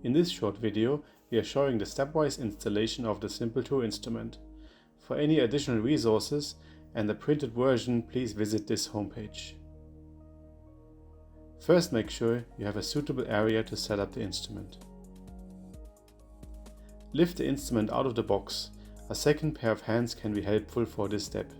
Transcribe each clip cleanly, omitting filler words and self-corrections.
In this short video, we are showing the stepwise installation of the Synple 2 instrument. For any additional resources and the printed version, please visit this homepage. First, make sure you have a suitable area to set up the instrument. Lift the instrument out of the box. A second pair of hands can be helpful for this step.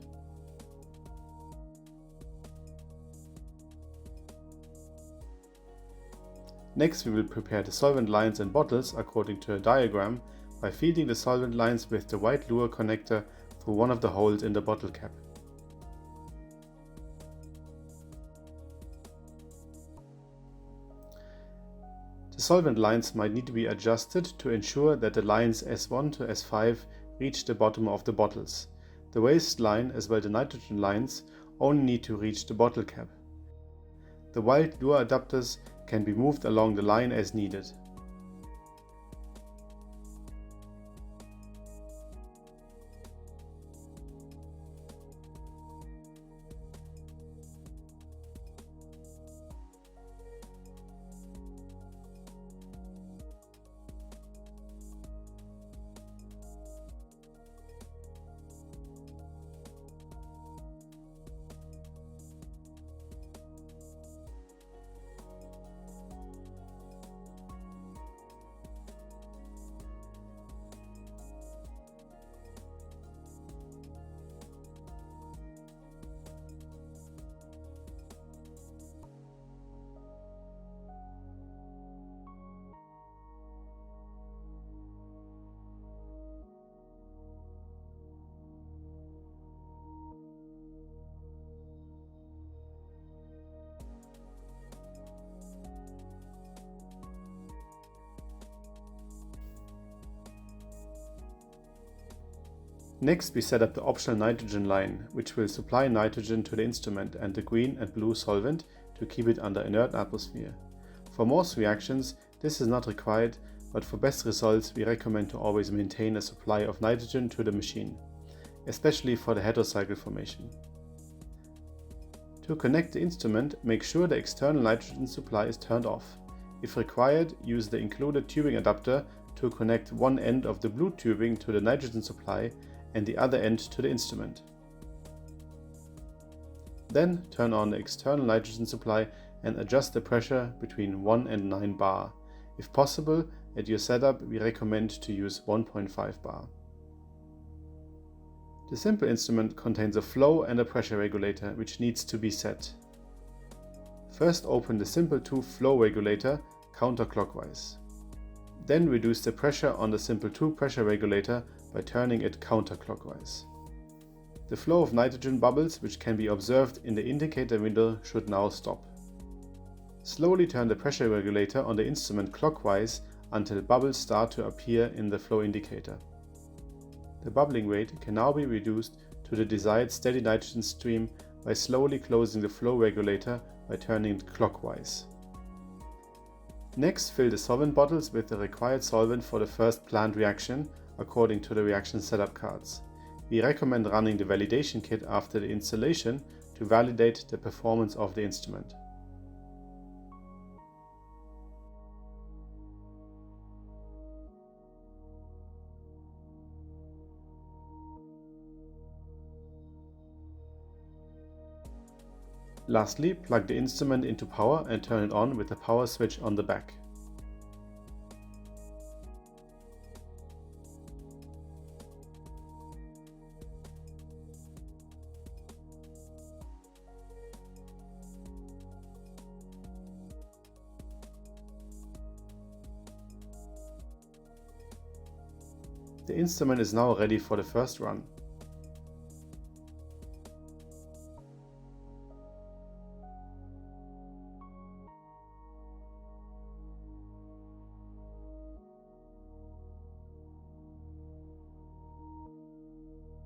Next, we will prepare the solvent lines and bottles according to a diagram by feeding the solvent lines with the white lure connector through one of the holes in the bottle cap. The solvent lines might need to be adjusted to ensure that the lines S1 to S5 reach the bottom of the bottles. The waste line as well as the nitrogen lines only need to reach the bottle cap. The white lure adapters can be moved along the line as needed. Next, we set up the optional nitrogen line, which will supply nitrogen to the instrument and the green and blue solvent to keep it under inert atmosphere. For most reactions, this is not required, but for best results we recommend to always maintain a supply of nitrogen to the machine, especially for the heterocycle formation. To connect the instrument, make sure the external nitrogen supply is turned off. If required, use the included tubing adapter to connect one end of the blue tubing to the nitrogen supply and the other end to the instrument. Then turn on the external nitrogen supply and adjust the pressure between 1 and 9 bar. If possible, at your setup we recommend to use 1.5 bar. The Synple instrument contains a flow and a pressure regulator which needs to be set. First open the Synple 2 flow regulator counterclockwise. Then reduce the pressure on the Synple 2 pressure regulator by turning it counterclockwise. The flow of nitrogen bubbles which can be observed in the indicator window should now stop. Slowly turn the pressure regulator on the instrument clockwise until bubbles start to appear in the flow indicator. The bubbling rate can now be reduced to the desired steady nitrogen stream by slowly closing the flow regulator by turning it clockwise. Next, fill the solvent bottles with the required solvent for the first planned reaction according to the reaction setup cards. We recommend running the validation kit after the installation to validate the performance of the instrument. Lastly, plug the instrument into power and turn it on with the power switch on the back. The instrument is now ready for the first run.